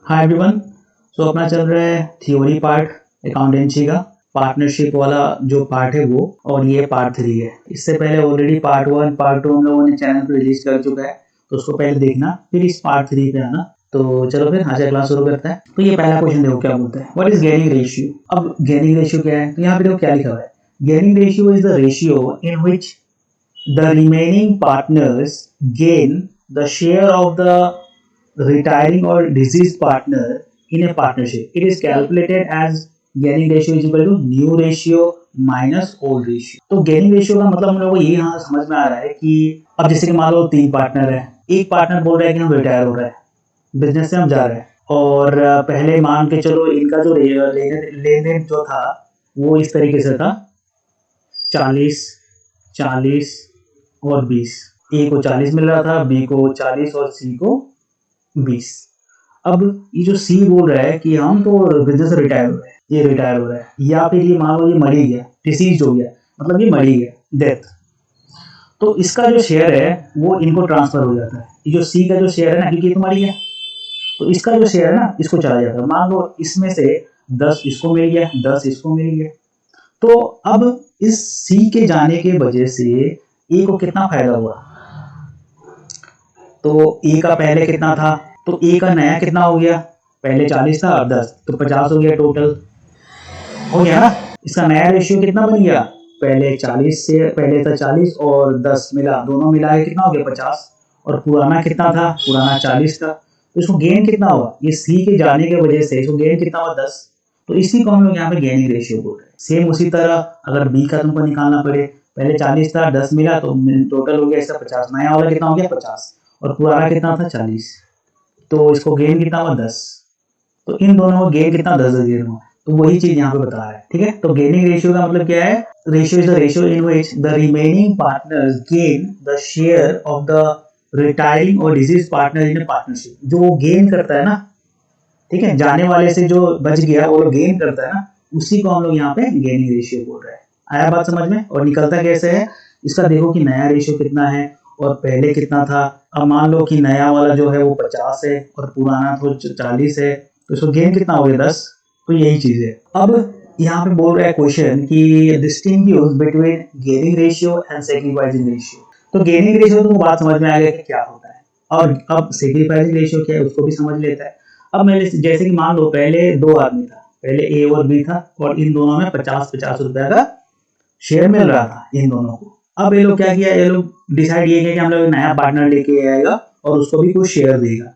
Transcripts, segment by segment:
Hi everyone. सो अपना चल रहा है थ्योरी पार्ट अकाउंटेंसी का पार्टनरशिप वाला जो पार्ट है वो, और ये पार्ट 3 है। इससे पहले ऑलरेडी पार्ट 1 पार्ट 2 हम लोगों ने चैनल पर रिलीज कर चुका है, तो उसको पहले देखना, फिर इस पार्ट 3 पे आना। तो चलो फिर आज का क्लास शुरू करते हैं। तो ये पहला क्वेश्चन देखो क्या बोलता है, व्हाट इज गेनिंग रेशियो। अब गेनिंग रेशियो क्या है, तो यहाँ पे देखो क्या लिखा हुआ है। Gaining ratio is the ratio in which the remaining partners gain the share of the retiring or deceased partner in a partnership. It is calculated as gaining ratio is equal to new ratio minus old ratio. तो gaining ratio का मतलब हम लोगों को ये यहाँ समझ में आ रहा है कि अब जैसे कि मान लो 3 पार्टनर है, एक पार्टनर बोल रहा है कि हम रिटायर हो रहे हैं, बिजनेस से हम जा रहे हैं, और पहले मान के चलो इनका जो लेन देन जो था वो इस तरीके से था 40 40 और 20। ए को 40 मिल रहा था, बी को 40 और सी को 20। अब ये जो सी बोल रहा है कि हम तो बिजनेस से रिटायर हो रहे हैं, ये रिटायर हो रहा है, या फिर ये मान लो ये मर ही गया, डिसीज हो गया, मतलब ये मर ही गया, डेथ। तो इसका जो शेयर है वो इनको ट्रांसफर हो जाता है। ये जो सी का जो शेयर है ना, क्योंकि ये तो मर ही गया, तो इसका जो शेयर है ना इसको चला जाता है। मान लो इसमें से 10 इसको मिल गया, 10 इसको मिल गया। तो अब इस सी के जाने के वजह से ए को कितना फायदा हुआ, तो ए का पहले कितना था, तो ए का नया कितना हो गया, पहले 40 था और 10 तो 50 हो गया, टोटल हो गया ना। इसका नया रेशियो कितना बन गया, पहले 40 से पहले था 40 और 10 मिला, दोनों मिला के कितना हो गया 50, और पुराना कितना था, पुराना 40 था। तो इसको गेन कितना हुआ, ये सी के जाने की वजह से इसको गेन कितना हुआ 10। तो इसी को हम लोग यहाँ पे गेनिंग रेशियो बोल रहे हैं। सेम उसी तरह अगर बी का तुमको निकालना पड़े, पहले 40 था 10 मिला तो टोटल हो गया इसका 50, नया वाला कितना हो गया 50 और पुराना कितना था 40, तो इसको गेन कितना हुआ 10। तो इन दोनों को गेन कितना 10 गेन हुआ, तो वही चीज यहाँ पे बता रहा है। ठीक है, तो गेनिंग रेशियो का मतलब क्या है, ratio is the ratio in which the remaining partners gain the share of the retiring और डिसीज पार्टनर इन पार्टनरशिप। जो गेन करता है ना, ठीक है, जाने वाले से जो बच गया वो गेन करता है ना, उसी को हम लोग यहाँ पे गेनिंग रेशियो बोल रहे हैं। आया बात समझ में। और निकलता कैसे है, इसका देखो कि नया रेशियो कितना है और पहले कितना था। अब मान लो कि नया वाला जो है वो 50 है और पुराना तो 40 है, तो इसको गेन कितना हो गया 10। तो यही चीज है। अब यहाँ पे बोल रहा है क्वेश्चन कि distinguish between gaining ratio and sacrificing ratio. तो गेनिंग रेशियो तो बात समझ में आ गया कि क्या होता है, और अब सैक्रिफाइसिंग रेशियो क्या है उसको भी समझ लेता है। अब मैं जैसे कि मान लो पहले 2 आदमी था, पहले ए और बी था, और इन दोनों में 50-50 रुपया का शेयर मिल रहा था इन दोनों को। अब ये लोग क्या किया, ये लोग डिसाइड ये किया कि हम लोग नया पार्टनर लेके आएगा और उसको भी कुछ शेयर देगा।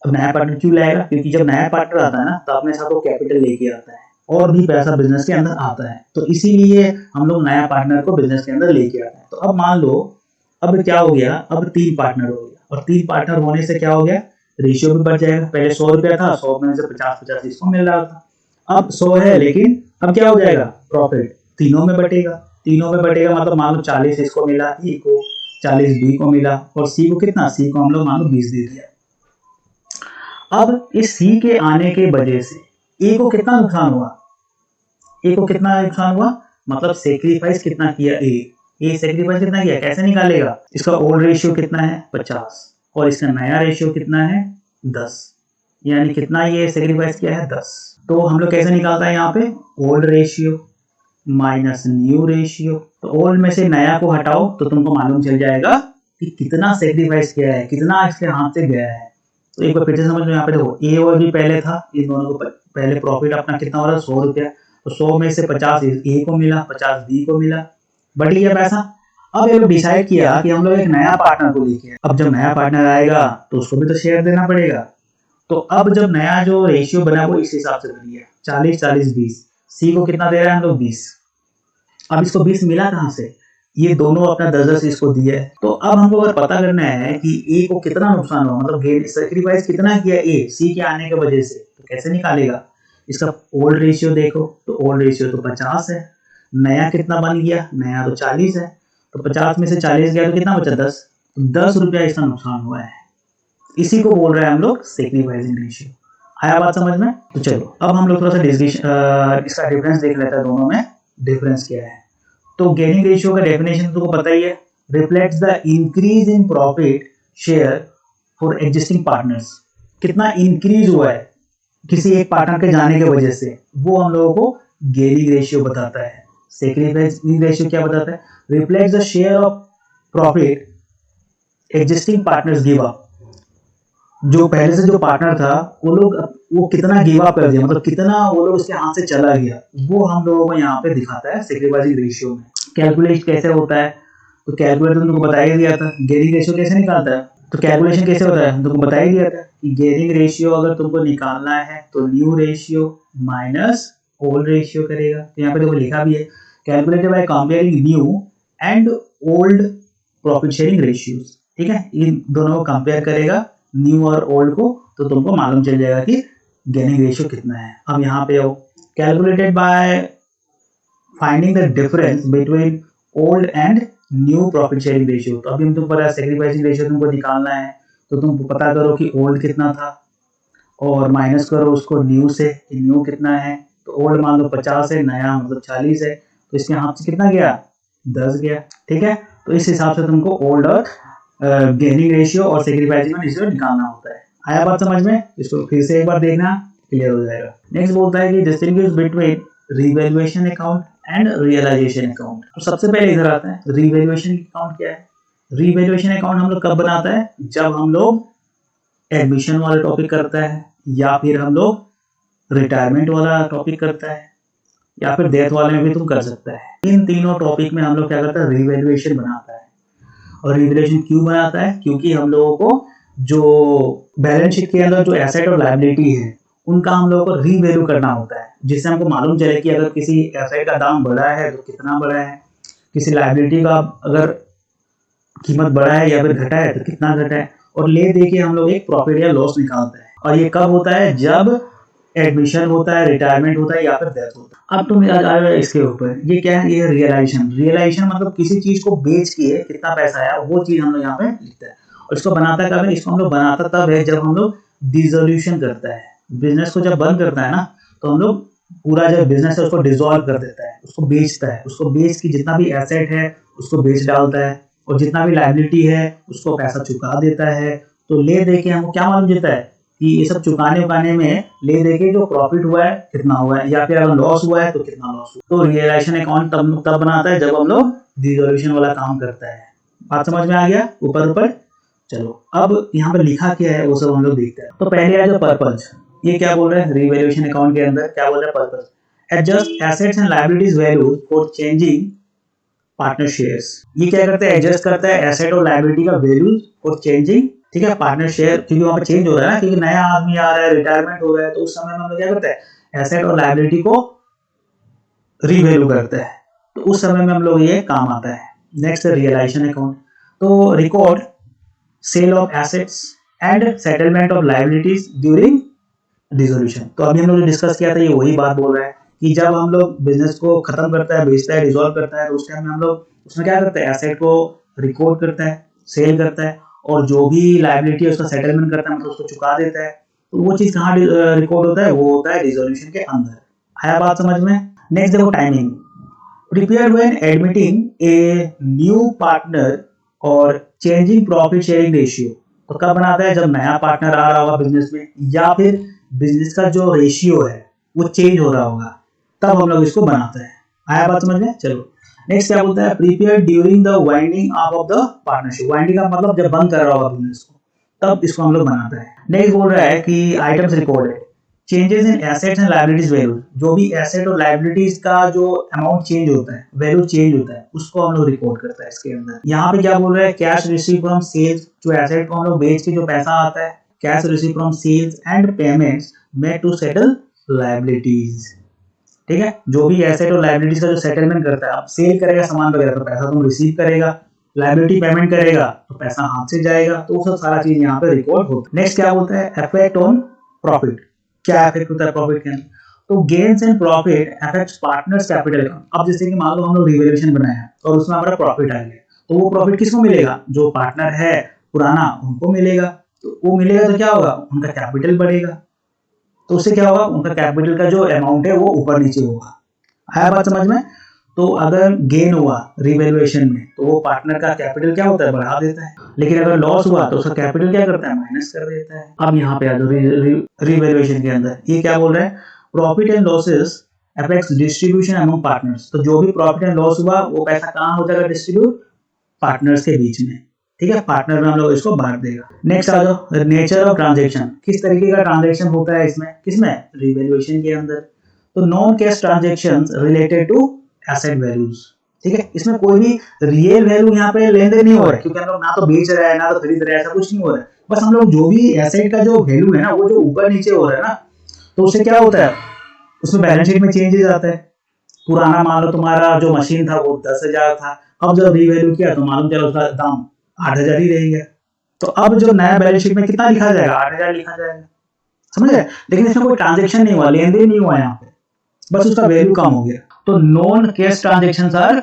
अब नया पार्टनर क्यों लाएगा, क्योंकि जब नया पार्टनर आता है ना तो अपने साथ वो कैपिटल लेके आता है और भी पैसा बिजनेस के अंदर आता है, तो इसीलिए हम लोग नया पार्टनर को बिजनेस के अंदर लेके आते हैं। तो अब मान लो अब क्या हो गया, अब 3 पार्टनर हो गया, और 3 पार्टनर होने से क्या हो गया, रेशियो भी बढ़ जाएगा। पहले 100 रुपया था, 100 में से 50-50 इसको मिल रहा था, अब 100 है, लेकिन अब क्या हो जाएगा, प्रॉफिट तीनों में बटेगा। तीनों में बटेगा मतलब मान लो 40 इसको मिला, ए को 40 बी को मिला, और सी को कितना, सी को हम लोग मान लो 20 दे दिया। अब इस सी के आने के वजह से ए को कितना नुकसान हुआ, ए को कितना नुकसान हुआ, मतलब सेक्रीफाइस कितना किया ए सेक्रीफाइस कितना किया, कैसे निकालेगा, इसका ओल्ड रेशियो कितना है 50 और इसका नया रेशियो कितना है 10, यानी कितना ये सेक्रीफाइस किया है 10। तो हम लोग कैसे निकालता है यहाँ पे, old ratio minus new ratio. तो ओल्ड में से नया को हटाओ तो तुमको मालूम चल जाएगा कि कितना सेक्रीफाइस किया है, कितना इसके हाथ से गया है। तो एक बार फिर से समझ लो, यहाँ पे देखो ए और बी पहले था, इन दोनों को पहले प्रॉफिट अपना कितना हो रहा है 100 रुपया, तो 100 में से 50 ए को मिला, 50 बी को मिला, बढ़ गया पैसा। अब ये लोग डिसाइड किया कि हम लोग एक नया पार्टनर को लेके, अब जब नया पार्टनर आएगा तो उसको भी तो शेयर देना पड़ेगा। तो अब जब नया जो रेशियो बना वो इस हिसाब से बन गया 40-40-20, सी को कितना दे रहा है हम लोग 20। अब इसको 20 मिला कहां से, ये दोनों अपना 10-10 इसको दिया है। तो अब हमको अगर पता करना है कि ए को कितना नुकसान हुआ, मतलब गेन सैक्रिफाइस कितना किया ए सी के आने की वजह से, तो कैसे निकालेगा, इसका ओल्ड रेशियो देखो, तो ओल्ड रेशियो तो 50 है, नया कितना बन गया, नया तो 40 है, तो 50 में से 40 गया तो कितना बचा 10, तो 10 रुपया इसका नुकसान हुआ है। इसी को बोल रहे हैं हम लोग सैक्रिफाइसिंग रेशियो। आया बात समझ में। तो चलो अब हम लोग थोड़ा सा इसका डिफरेंस देख लेते हैं, दोनों में डिफरेंस क्या है। तो गेनिंग रेशियो का डेफिनेशन तुमको पता ही है, reflects the increase in profit share for existing partners. कितना इंक्रीज हुआ है, किसी एक पार्टनर के जाने की वजह से, वो हम लोगों को गेनिंग रेशियो बताता है। सेक्रीफाइसिंग रेशियो क्या बताता है? Reflects the share of profit existing partners give up. जो पहले से जो पार्टनर था वो कितना गिव अप कर दिया, मतलब कितना वो लोग उसके हाथ से चला गया, वो हम लोगों को यहाँ पे दिखाता है सेक्रीफाइसिंग रेशियो में। कैलकुलेट कैसे होता है? तो कैलकुलेट तो तुमको बता ही दिया था। गेनिंग रेशियो कैसे निकालता है? तो कैलकुलेशन कैसे होता है तुमको बता ही दिया था कि गेनिंग रेशियो अगर तुमको निकालना है तो new ratio minus old ratio करेगा। तो यहाँ पे देखो लिखा भी है, calculated by comparing new and old profit sharing ratios. ठीक है, इन दोनों को कंपेयर करेगा, न्यू और ओल्ड को, तो तुमको मालूम चल जाएगा कि गेनिंग रेशियो कितना है। अब यहाँ पे आओ, calculated by finding the difference between old and new profit sharing ratio. तो अभी हम तुमको पता है सेक्रीफाइसिंग रेशियो तुमको निकालना है, तो तुम पता करो कि ओल्ड कितना था और माइनस करो उसको न्यू से, न्यू कितना है। तो ओल्ड मान लो 50 है, नया मतलब 40 है, तो इसके हाथ से कितना गया? 10 गया। ठीक है, तो इस हिसाब से तुमको ओल्ड और गेनिंग रेशियो और सेक्रीफाइसिंग रेशियो निकालना होता है। आया बात समझ में? इसको फिर से एक बार देखना, क्लियर हो जाएगा। नेक्स्ट बोलता है कि distinguish between revaluation account and realisation account. तो सबसे पहले इधर आता है रिवैल्यूएशन अकाउंट क्या है। रिवैल्यूएशन अकाउंट हम लोग कब बनाता है? जब हम लोग एडमिशन वाला टॉपिक करता है, या फिर हम लोग रिटायरमेंट वाला टॉपिक करता है, या फिर डेथ वाले में भी तुम कर सकता है। इन तीनों टॉपिक में हम लोग क्या करता है? रिवैल्यूएशन बनाता है। और रिवैल्यूएशन क्यों बनाता है? क्योंकि हम लोगों को जो बैलेंस शीट के अंदर जो एसेट और लायबिलिटी है उनका हम लोगों को रीवैल्यू करना होता है, जिससे हमको मालूम चले कि अगर किसी एसेट का दाम बढ़ा है तो कितना बढ़ा है, किसी लायबिलिटी का अगर कीमत बढ़ा है या फिर घटा है तो कितना घटा है, और ले दे के हम लोग एक प्रॉफिट या लॉस निकालते हैं। और ये कब होता है? जब एडमिशन होता है, रिटायरमेंट होता है, या फिर डेथ होता है। अब तुम इसके ऊपर ये क्या है? ये रियलाइजेशन। रियलाइजेशन मतलब किसी चीज को बेच के कितना पैसा आया, वो चीज हम लोग यहाँ पे लिखते हैं। और इसको बनाता कब है? इसको हम लोग बनाता तब है जब हम लोग डिसोल्यूशन करता है। बिजनेस को जब बंद करता है ना, तो हम लोग पूरा जो बिजनेस है उसको डिसॉल्व कर देता है, उसको बेचता है। उसको बेच के जितना भी एसेट है उसको बेच डालता है, और जितना भी लायबिलिटी है उसको पैसा चुका देता है। तो ले दे के हमको क्या मालूम देता है कि ये सब चुकाने उकाने में ले दे के जो प्रॉफिट हुआ है कितना हुआ है, या फिर अगर लॉस हुआ है तो कितना लॉस हुआ। तो रियलाइजेशन अकाउंट तब बनाता है जब हम लोग डिसोल्यूशन वाला काम करता है। बात समझ में आ गया? ऊपर ऊपर चलो, अब यहाँ पे लिखा क्या है वो सब हम लोग देखते हैं। तो पहले है जो पर्पज, ये क्या बोल रहे हैं रिवैल्यूएशन अकाउंट के अंदर? क्या बोल रहे हैं? Purpose adjust assets and liabilities value for changing partner shares. ये क्या करता है? एडजस्ट करता है एसेट और लायबिलिटी का वैल्यू फॉर चेंजिंग, ठीक है, पार्टनर शेयर। क्योंकि वहां पे चेंज हो रहा है ना, क्योंकि नया आदमी आ रहा है, रिटायरमेंट हो रहा है, तो उस समय में हम लोग क्या करते हैं? एसेट और लायबिलिटी को रीवैल्यू करते हैं। तो उस समय में हम लोग ये काम आता है। नेक्स्ट रियलाइजेशन अकाउंट, तो record sale of assets and settlement of liabilities during dissolution. तो अभी हम लोग डिस्कस किया था, ये वही बात बोल रहा है कि जब हम लोग बिजनेस को खत्म करता है, बेचता है, डिसॉल्व करता है, तो उस टाइम में हम लोग उसमें क्या करते हैं? एसेट को रिकॉर्ड करता है, सेल करता है, और जो भी लायबिलिटी है उसका सेटलमेंट करता है, मतलब उसको चुका देता है। तो वो चीज कहाँ रिकॉर्ड होता है? वो होता है डिसोल्यूशन के अंदर। आया बात समझ में? नेक्स्ट देखो timing, prepare when admitting a new partner और चेंजिंग प्रॉफिट शेयरिंग रेशियो। तो कब बनाता है? जब नया पार्टनर आ रहा होगा बिजनेस में, या फिर बिजनेस का जो रेशियो है वो चेंज हो रहा होगा, तब हम लोग इसको बनाते हैं। आया बात समझ में? चलो नेक्स्ट क्या बोलता है? Prepare during the winding up of the partnership. Winding up मतलब जब बंद कर रहा होगा बिजनेस को, तब इसको हम लोग बनाते हैं। नेक्स्ट बोल रहा है कि items recorded changes in assets and liabilities value. जो भी एसेट और लायबिलिटीज का जो अमाउंट चेंज होता है, वैल्यू चेंज होता है, उसको हम लोग रिकॉर्ड करता है इसके अंदर। यहाँ पे क्या बोल रहा है? कैश रिसीव फ्रॉम सेल्स, जो एसेट को हम लोग बेच के जो पैसा आता है, cash receive from sales and payments made to settle liabilities. ठीक है, जो भी एसेट और लायबिलिटीज का जो सेटलमेंट करता है, अब सेल करेगा सामान वगैरह तो पैसा तुम रिसीव करेगा, लायबिलिटी पेमेंट करेगा तो पैसा हाथ से जाएगा, तो सब सारा चीज यहाँ पे रिकॉर्ड होता है। नेक्स्ट क्या बोलता है? Effect on profit. क्या इफेक्ट होता है प्रॉफिट के अंदर? तो gains and profit affects partners capital account. अब जैसे कि मान लो हम लोग रिवैल्यूएशन बनाया और उसमें हमारा प्रॉफिट आ गया, तो वो प्रॉफिट किसको मिलेगा? जो पार्टनर है पुराना, उनको मिलेगा। तो वो मिलेगा तो क्या होगा? उनका कैपिटल बढ़ेगा, तो उससे क्या होगा? उनका कैपिटल का जो अमाउंट है वो ऊपर नीचे होगा। आया बात समझ में? तो अगर गेन हुआ रिवैल्यूएशन में तो वो पार्टनर का कैपिटल क्या होता है, बढ़ा देता है, लेकिन अगर लॉस हुआ तो उसका कैपिटल क्या करता है, माइनस कर देता है। अब यहाँ पे आ जाओ रिवैल्यूएशन के अंदर, ये क्या बोल रहा है, profit and losses affects distribution among partners. तो जो भी प्रॉफिट एंड लॉस हुआ वो पैसा कहाँ हो जाएगा, डिस्ट्रीब्यूट पार्टनर्स के बीच में, ठीक है, पार्टनर में हम लोग इसको बांट देगा। नेक्स्ट आ जाओ नेचर ऑफ ट्रांजैक्शन, किस तरीके का ट्रांजैक्शन होता है इसमें, किसमें, रिवैल्यूएशन के अंदर। तो non cash transactions related to asset values, ठीक है, इसमें कोई भी रियल वैल्यू यहाँ पे लेन देन नहीं हो रहा है, क्योंकि हम लोग ना तो बेच रहे हैं ना तो खरीद रहे हैं, ऐसा कुछ नहीं हो रहा है। बस हम लोग जो भी एसेट का जो वैल्यू है ना वो जो ऊपर नीचे हो रहा है ना, तो उससे क्या होता है, उसमें बैलेंस शीट में चेंजेस आता है। पुराना मान लो तुम्हारा जो मशीन था वो 10,000 था, अब जब रीवैल्यू किया तो मालूम चला उसका दाम 8,000 ही रहेगा। तो अब जो नया बैलेंस शीट में कितना लिखा जाएगा, 8,000 लिखा जाएगा, समझ गए। लेकिन इसमें कोई ट्रांजेक्शन नहीं हुआ, लेन देन नहीं हुआ यहाँ पे, बस उसका वैल्यू कम हो गया। तो नॉन कैश ट्रांजेक्शंस आर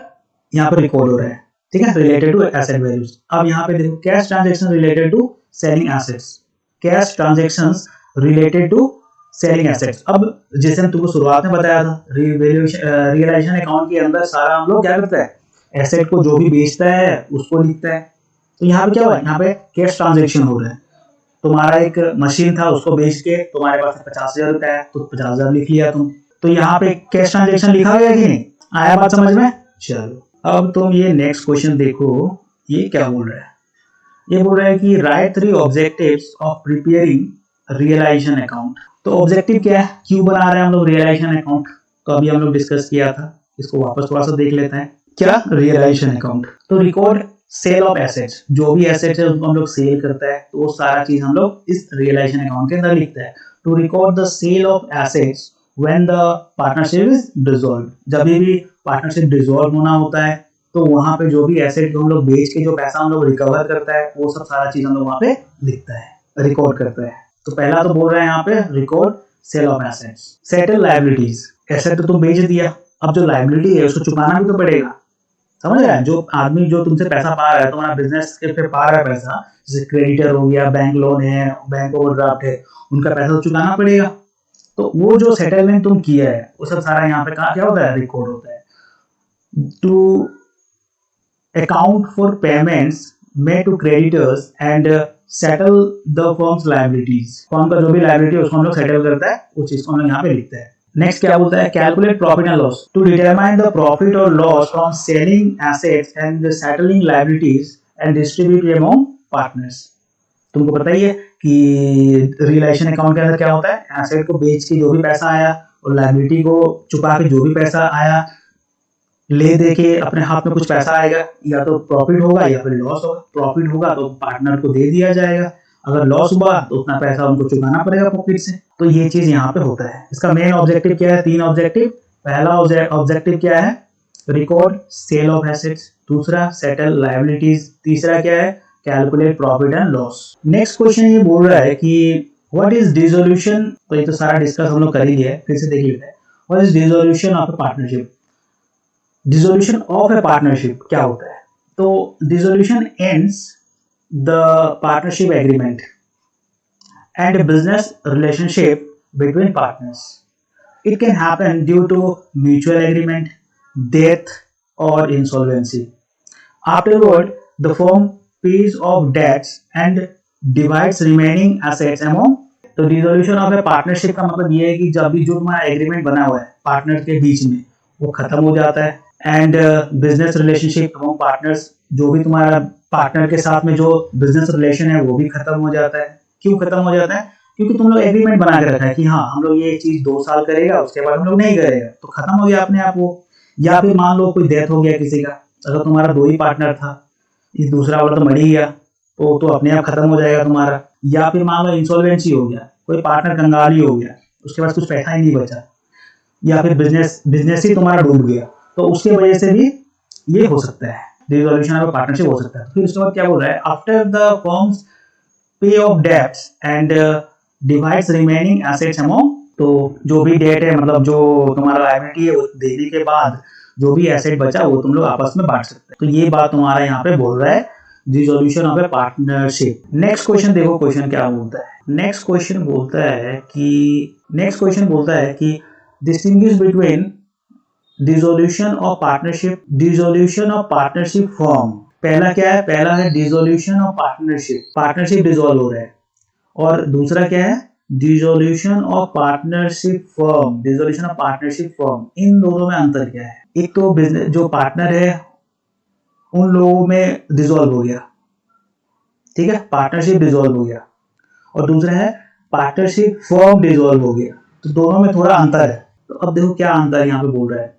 यहाँ पे रिकॉर्ड हो रहे हैं, ठीक है, रिलेटेड टू एसेट वैल्यूज। अब यहाँ पे देखो cash transaction related to selling assets, cash transactions related to selling assets. अब जैसे हम तुमको शुरुआत में बताया था, रियलाइजेशन अकाउंट के अंदर सारा हम लोग क्या करता है, एसेट को जो भी बेचता है उसको लिखता है। तो यहाँ पे क्या हुआ, यहाँ पे कैश ट्रांजेक्शन हो रहा है। तुम्हारा एक मशीन था उसको बेच के तुम्हारे पास 50,000 रुपया है तो 50,000 लिख लिया तुम, तो यहाँ पे कैश ट्रांजेक्शन लिखा गया कि नहीं, आया बात समझ में। चलो अब तुम ये नेक्स्ट क्वेश्चन देखो, ये क्या बोल रहा है, ये बोल रहा है कि write 3 objectives of preparing realisation account. तो ऑब्जेक्टिव क्या है, क्यों बना रहे हैं हम लोग रियलाइजेशन अकाउंट, तो अभी हम लोग डिस्कस किया था, इसको वापस थोड़ा सा देख लेते हैं। क्या रियलाइजेशन अकाउंट, तो रिकॉर्ड सेल ऑफ एसेट्स, जो भी एसेट्स है उनको हम लोग सेल करता है तो वो सारा चीज हम लोग इस रियलाइजेशन अकाउंट के अंदर लिखता है। To record the sale of assets when the partnership is dissolved, जब भी पार्टनरशिप डिसॉल्व होना होता है तो वहां पे जो भी एसेट को हम लोग बेच के जो पैसा हम लोग रिकवर करता है वो सब सारा चीज हम लोग वहां पे लिखता है, रिकॉर्ड करता है। तो पहला तो बोल रहे हैं यहाँ पे record sale of assets. Settle liabilities, asset तो तुम बेच दिया, अब जो लायबिलिटी है उसको चुकाना भी तो पड़ेगा, समझ रहे हैं। जो आदमी जो तुमसे पैसा पा रहा है, तुम्हारा बिजनेस के पे पा रहा है पैसा, जैसे क्रेडिटर हो गया, बैंक लोन है, बैंक ओवरड्राफ्ट है, उनका पैसा तो चुकाना पड़ेगा। तो वो जो सेटलमेंट तुम किया है वो सब सारा यहाँ पे क्या होता है, रिकॉर्ड होता है। To account for payments made to creditors and settle the firm's liabilities, firm का जो भी लायबिलिटी है उसको हम लोग सेटल करता है, उस चीज को हम लोग यहाँ पे लिखते हैं। नेक्स्ट क्या बोलता है, calculate profit and loss to determine the profit और loss from selling assets and settling liabilities and distribute among partners. तुमको पता ही है कि रियलाइजेशन अकाउंट के अंदर क्या होता है, एसेट को बेच के जो भी पैसा आया और लायबिलिटी को चुका के जो भी पैसा आया, ले दे के अपने हाथ में कुछ पैसा आएगा, या तो प्रॉफिट होगा या फिर लॉस होगा। प्रॉफिट होगा तो पार्टनर को दे दिया जाएगा, अगर लॉस हुआ तो उतना पैसा उनको चुकाना पड़ेगा प्रॉफिट से। तो ये चीज यहाँ पे होता है। इसका मेन ऑब्जेक्टिव क्या है, 3 ऑब्जेक्टिव। पहला ऑब्जेक्टिव क्या है, रिकॉर्ड सेल ऑफ एसेट्स, दूसरा सेटल लायबिलिटीज, तीसरा क्या है, calculate profit and loss. Next question ये बोल रहा है कि व्हाट इज डिसोल्यूशन, तो ये तो सारा डिस्कस हम लोग कर ही लिया है, फिर से देख लेते हैं। What is dissolution of a partnership, dissolution of a partnership क्या होता है। तो dissolution ends the partnership agreement and business relationship between partners. It can happen due to mutual agreement, death और insolvency. Afterward the firm pays off debts and divides remaining assets among। तो dissolution of a partnership का मतलब ये है कि जब भी जो तुम्हारा एग्रीमेंट बना हुआ है पार्टनर के बीच में वो खत्म हो जाता है, and business relationship among partners, जो भी तुम्हारा पार्टनर के साथ में जो बिजनेस रिलेशन है वो भी खत्म हो जाता है। क्यों खत्म हो जाता है, क्योंकि तुम लोग एग्रीमेंट बना के रखा है कि हाँ हम लोग ये चीज 2 साल करेगा, उसके बाद हम लोग नहीं करेगा, तो खत्म हो गया अपने आप वो। या फिर मान लो कोई डेथ हो गया किसी का, अगर तुम्हारा 2 ही पार्टनर था, इस दूसरा वाला तो मर ही गया, तो अपने आप खत्म हो जाएगा तुम्हारा। या फिर मान लो इंसॉल्वेंसी हो गया, कोई पार्टनर कंगाली हो गया, उसके पास कुछ पैसा ही नहीं बचा, या फिर बिजनेस ही तुम्हारा डूब गया, तो उसके वजह से भी ये हो सकता है, डिसोल्यूशन ऑफ पार्टनरशिप हो सकता है। फिर उसके बाद क्या बोल रहा है, आफ्टर द फर्म्स पे of debts and divides remaining assets among. तो जो भी डेट है, मतलब जो तुम्हारा लायबिलिटी है, वो देने के बाद जो भी एसेट बचा वो तुम लोग आपस में बांट सकते हैं। तो ये बात तुम्हारा यहाँ पे बोल रहा है, dissolution of a partnership. Next question देखो, क्वेश्चन क्या बोलता है। नेक्स्ट क्वेश्चन बोलता है कि distinguish between dissolution of partnership, dissolution of partnership form. पहला क्या है, पहला है dissolution of partnership, partnership dissolve हो रहा है। और दूसरा क्या है, dissolution of partnership firm, dissolution of partnership firm. इन दोनों में अंतर क्या है, एक तो बिजनेस जो पार्टनर है उन लोगों में डिसॉल्व हो गया, ठीक है, पार्टनरशिप डिसॉल्व हो गया, और दूसरा है पार्टनरशिप फर्म डिसॉल्व हो गया। तो दोनों में थोड़ा अंतर है। तो अब देखो क्या अंतर यहाँ पे बोल रहा है।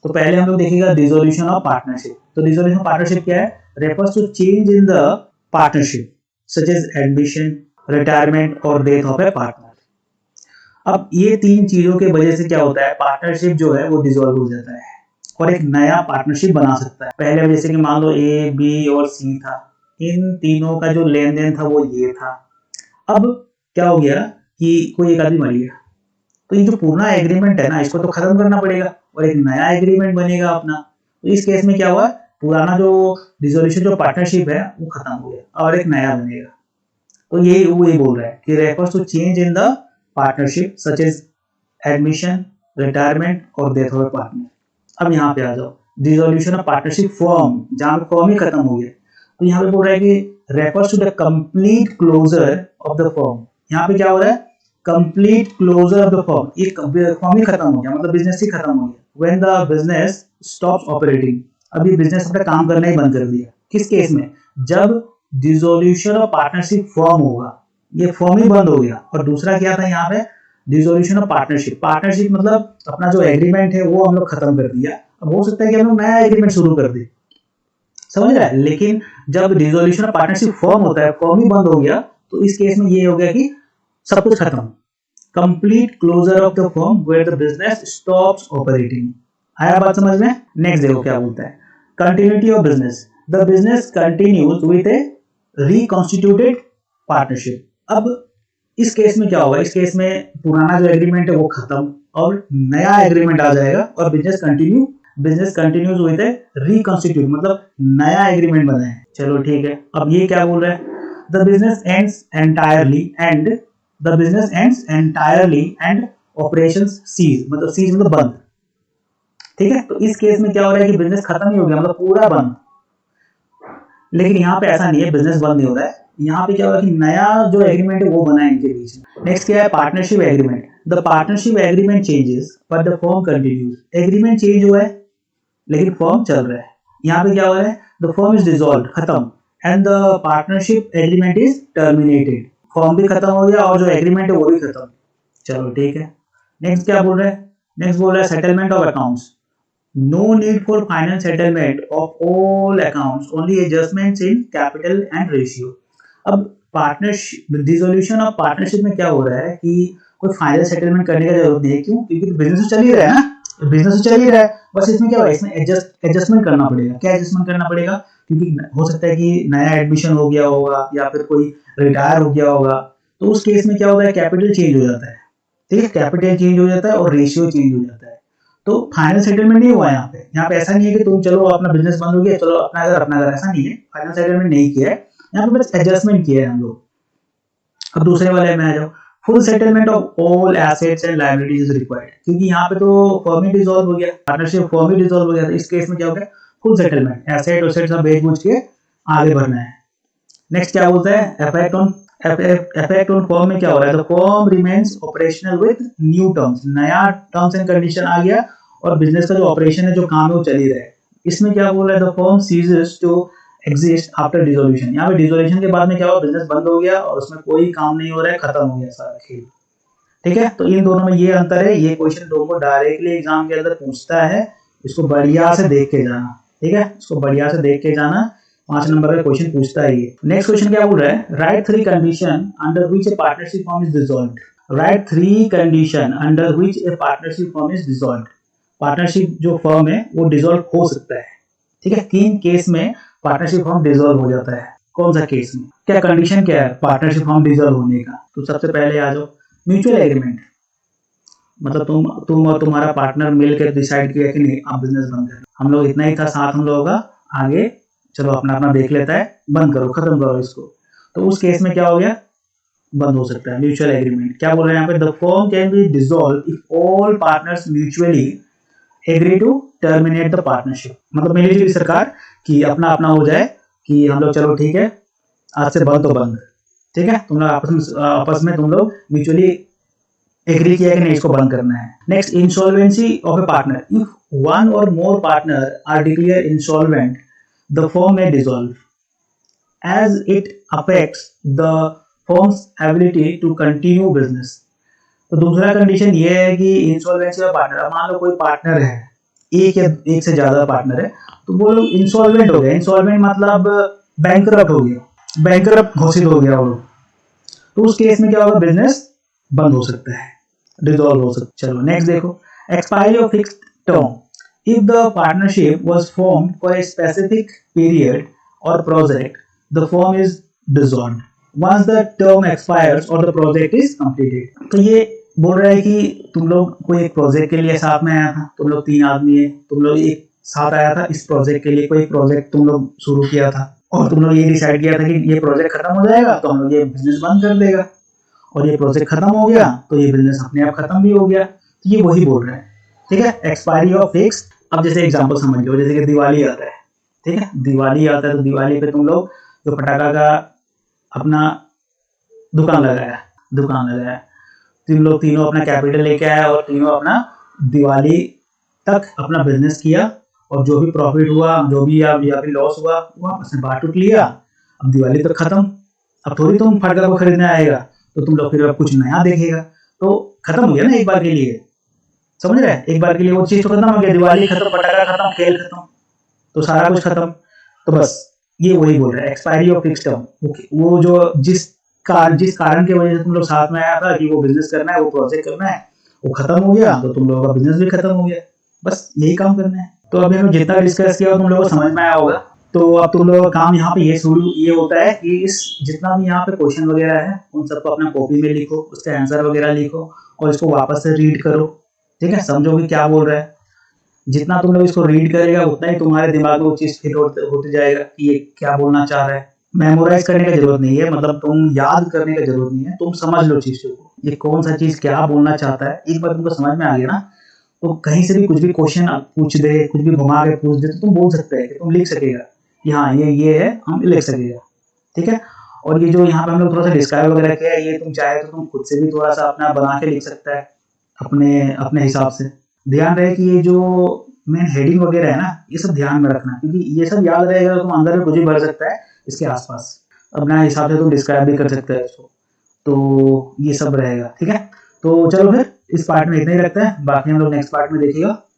तो पहले हम लोग देखेगा डिसोल्यूशन ऑफ पार्टनरशिप। तो डिसोल्यूशन ऑफ पार्टनरशिप क्या है, refers to change in the partnership such as admission, retirement और डेथ ऑफ ए पार्टनर। अब ये तीन चीजों के वजह से क्या होता है, पार्टनरशिप जो है वो डिसॉल्व हो जाता है और एक नया पार्टनरशिप बना सकता है। पहले जैसे कि मान लो ए, बी और सी था, इन तीनों का जो लेन देन था वो ये था। अब क्या हो गया कि कोई एक आदमी मर गया, तो ये जो पुराना एग्रीमेंट है ना, इसको तो खत्म करना पड़ेगा और एक नया एग्रीमेंट बनेगा अपना। तो इस केस में क्या हुआ, पुराना जो डिसोल्यूशन जो पार्टनरशिप है वो खत्म हो गया और एक नया बनेगा। तो ये वो ये बोल रहा है कि refers to change in the partnership such as admission, retirement और डेथ ऑफ ए पार्टनर। अब यहाँ पे आ जाओ, डिसोल्यूशन ऑफ पार्टनरशिप फॉर्म, जहां पे फॉर्म ही खत्म हो गया। तो यहाँ पे बोल रहा है कि refers to the complete closure of the firm. यहाँ पे क्या हो रहा है, complete closure of the firm, एक फॉर्म ही खत्म हो गया, मतलब बिजनेस ही खत्म हो गया। When the business stops operating, अभी बिजनेस अपना काम करना ही बंद कर दिया। किस केस में, जब डिसोल्यूशन ऑफ पार्टनरशिप फॉर्म होगा, ये फॉर्म ही बंद हो गया। और दूसरा क्या था यहाँ पे, डिसोल्यूशन ऑफ पार्टनरशिप, पार्टनरशिप मतलब अपना जो एग्रीमेंट है वो हम लोग खत्म कर दिया। अब हो सकता है कि हम लोग नया एग्रीमेंट शुरू कर दे, समझ रहा है। लेकिन जब डिसोल्यूशन ऑफ पार्टनरशिप फॉर्म होता है, फॉर्म ही बंद हो गया, तो इस केस में ये हो गया कि सब कुछ खत्म, complete closure of the firm where the business stops operating. आया बात समझ में। नेक्स्ट देखो क्या बोलता है, continuity of business, the business continues with a reconstituted partnership. अब इस केस में क्या होगा, इस केस में पुराना जो एग्रीमेंट है वो खत्म और नया एग्रीमेंट आ जाएगा और business continues with A reconstitute, मतलब नया एग्रीमेंट बना है। चलो ठीक है। अब ये क्या बोल रहा है, the business ends entirely and the business ends entirely and operations cease, मतलब सीज मतलब बंद, ठीक है। तो इस केस में क्या हो रहा है कि बिजनेस खत्म ही हो गया, मतलब पूरा बंद। लेकिन यहाँ पे ऐसा नहीं है, बिजनेस बंद नहीं हो रहा है। यहाँ पे क्या होगा कि नया जो एग्रीमेंट है वो बना है इनके बीच में। नेक्स्ट क्या है, partnership agreement, the partnership agreement changes but the firm continues. Agreement change हुआ है लेकिन फर्म चल रहा है। यहाँ पे क्या हो रहा है, द फर्म इज डिसॉल्व्ड, खत्म, and the partnership agreement is terminated. Firm भी खत्म हो गया और जो एग्रीमेंट है वो भी खत्म। चलो ठीक है। नेक्स्ट क्या बोल रहा है, नेक्स्ट बोल रहा है settlement of accounts, no need for final settlement of all accounts, only adjustments in capital and ratio। अब पार्टनरशिप, डिसोल्यूशन ऑफ पार्टनरशिप में क्या हो रहा है कि कोई फाइनल सेटलमेंट करने की जरूरत नहीं है। क्यों, क्योंकि बिजनेस चल ही रहा है ना, बिजनेस चल ही रहा है। बस इसमें क्या होगा, इसमें एडजस्टमेंट करना पड़ेगा। क्या एडजस्टमेंट करना पड़ेगा, क्योंकि हो सकता है कि नया एडमिशन हो गया होगा या फिर कोई रिटायर हो गया होगा। तो उस केस में क्या होता है, कैपिटल चेंज हो जाता है, ठीक है, कैपिटल चेंज हो जाता है और रेशियो चेंज हो जाता है। तो फाइनल सेटलमेंट नहीं हुआ यहाँ पे। यहाँ पे ऐसा नहीं है कि तुम चलो अपना बिजनेस बंद हो गया, चलो अपना घर, ऐसा नहीं है। फाइनल सेटलमेंट नहीं किया है यहाँ पे, बस एडजस्टमेंट किया है हम लोग। अब दूसरे वाले में आ जाओ, full settlement of all assets and liabilities is required, क्योंकि यहाँ पे तो फर्म ही डिसॉल्व हो गया, पार्टनरशिप फर्म ही डिसॉल्व हो गया। तो इस केस में क्या हो गया, फुल सेटलमेंट, एसेट सब बेच बूझ के आगे बढ़ना है। नेक्स्ट क्या बोलता है, इफेक्ट ऑन फर्म में क्या हो रहा है, the firm remains operational with new terms, नया टर्म्स एंड कंडीशन आ गया और बिजनेस का जो ऑपरेशन है, जो काम है वो चल ही रहा है। इसमें क्या बोल रहा है, the firm ceases to exist after dissolution. यहाँ पे डिसोल्यूशन के बाद में क्या हुआ, बिजनेस बंद हो गया और उसमें कोई काम नहीं हो रहा है, खत्म हो गया सारा खेल, ठीक है। तो इन दोनों में ये अंतर है। ये क्वेश्चन तुमको डायरेक्टली एग्जाम के अंदर पूछता है, इसको बढ़िया से देख के जाना, ठीक है, इसको बढ़िया से देख के जाना। 5 नंबर का क्वेश्चन पूछता है ये। नेक्स्ट क्वेश्चन क्या बोल रहा है, right 3 condition under which A partnership form is dissolved. Right 3 condition under which A partnership form is dissolved. Partnership जो फर्म है वो डिसॉल्व हो सकता है, ठीक है। 3 केस में पार्टनरशिप फॉर्म डिसॉल्व हो जाता है। कौन सा केस में, क्या कंडीशन क्या है पार्टनरशिप फॉर्म डिसॉल्व होने का। तो सबसे पहले आ जाओ, म्यूचुअल एग्रीमेंट, मतलब तुम और तुम्हारा पार्टनर मिलकर डिसाइड किया कि नहीं आप बिजनेस बंद करो, हम लोग इतना ही था साथ हम लोगों का, आगे चलो अपना अपना देख लेता है, बंद करो, खत्म करो इसको। तो उस केस में क्या हो गया, बंद हो सकता है म्यूचुअल एग्रीमेंट। क्या बोल रहे हैं यहाँ पे, the firm can be dissolve if all partners mutually agree to terminate the partnership, मतलब मिलीजुली सरकार कि अपना अपना हो जाए कि हम लोग चलो ठीक है आज से बंद तो बंद, ठीक है, तुम लोग आपस में तुम लोग म्यूचुअली एग्री किया कि नहीं इसको बंद करना है। Next, insolvency of a partner, if one or more partner are declare insolvent the firm may dissolve as it affects the firm's ability to continue business। तो दूसरा कंडीशन ये है कि इंसॉल्वेंसी ऑफ पार्टनर, मान लो कोई पार्टनर है, एक या एक से ज्यादा पार्टनर है, तो वो लोग इंसॉल्वेंट हो गए। इंसॉल्वेंट मतलब बैंकरप्ट हो गया, बैंकरप्ट घोषित हो गया वो लोग, तो उस केस में क्या होगा, बिजनेस बंद हो सकता है, डिसॉल्व हो सकता है। चलो नेक्स्ट देखो, expiry of fixed term, if the partnership was formed for a specific period or project, the firm is dissolved once the term expires or the project is completed। तो ये बोल रहा है कि तुम लोग कोई एक प्रोजेक्ट के लिए साथ में आया था, तुम लोग 3 आदमी है, तुम लोग एक साथ आया था इस प्रोजेक्ट के लिए, कोई प्रोजेक्ट तुम लोग शुरू किया था और तुम लोग ये डिसाइड किया था कि ये प्रोजेक्ट खत्म हो जाएगा तो हम लोग ये बिजनेस बंद कर देगा, और ये प्रोजेक्ट खत्म हो गया तो ये बिजनेस अपने आप खत्म भी हो गया। तो ये वही बोल रहे हैं, ठीक है, एक्सपायरी ऑफ फिक्स। अब जैसे एग्जांपल समझ लो, जैसे कि दिवाली आता है, ठीक है, दिवाली आता है तो दिवाली पे तुम लोग जो पटाखा का अपना दुकान लगाया, तुम लोग तीनों अपना कैपिटल लेके आए और तीनों अपना दिवाली तक अपना बिजनेस किया, और जो भी प्रॉफिट हुआ, जो भी या फिर लॉस हुआ, वो आपस में बांट उठ लिया। अब दिवाली तक खत्म, अब थोड़ी तुम फटका को खरीदने आएगा तो तुम लोग फिर अब कुछ नया देखेगा, तो खत्म हो गया ना एक बार के लिए, समझ रहे हैं, एक बार के लिए वो चीज तो खत्म हो गया, दिवाली खत्म, पटाखा खत्म, खेल खत्म, तो सारा कुछ खत्म। तो बस ये वही बोल रहा है, एक्सपायरी ऑफ फिक्स्ड टर्म। वो जो जिस कारण की वजह से तुम लोग साथ में आया था कि वो बिजनेस करना है, वो प्रोजेक्ट करना है, वो खत्म हो गया तो तुम लोगों का बिजनेस भी खत्म हो गया, बस यही काम करना है। तो अभी हम जितना डिस्कस किया तुम लोगों को समझ में आया होगा। तो अब तुम लोगों का काम यहाँ पे ये होता है कि इस जितना भी यहाँ पे क्वेश्चन वगैरह है उन सबको अपना कॉपी में लिखो, उसका आंसर वगैरह लिखो और इसको वापस से रीड करो, ठीक है, समझोगे क्या बोल रहा है। जितना तुम लोग इसको रीड करेगा उतना ही तुम्हारे दिमाग में वो चीज फिट होते जाएगा कि ये क्या बोलना चाह रहा है। मेमोराइज करने का जरूरत नहीं है, मतलब तुम याद करने का जरूरत नहीं है, तुम समझ लो चीजों को, ये कौन सा चीज क्या बोलना चाहता है। एक बार तुमको समझ में आ गया ना, तो कहीं से भी कुछ भी क्वेश्चन पूछ दे, कुछ भी घुमा के पूछ दे, तो तुम बोल सकते हैं कि तुम लिख सकेगा कि हाँ ये है, हम लिख सकेगा, ठीक है। और ये जो यहाँ पे हम लोग थोड़ा सा डिस्क्राइब वगैरह किया है, ये तुम चाहे तो तुम खुद से भी थोड़ा सा अपना बना के लिख सकता है अपने हिसाब से। ध्यान रहे कि ये जो मेन हेडिंग वगैरह है ना, ये सब ध्यान में रखना, क्योंकि ये सब याद रहेगा तो तुम अंदर में कुछ भी भर सकता है इसके आसपास, अपना हिसाब से तुम डिस्क्राइब भी कर सकते हैं इसको। तो ये सब रहेगा, ठीक है। तो चलो फिर इस पार्ट में इतना ही रखते हैं, बाकी हम लोग नेक्स्ट पार्ट में देखिएगा।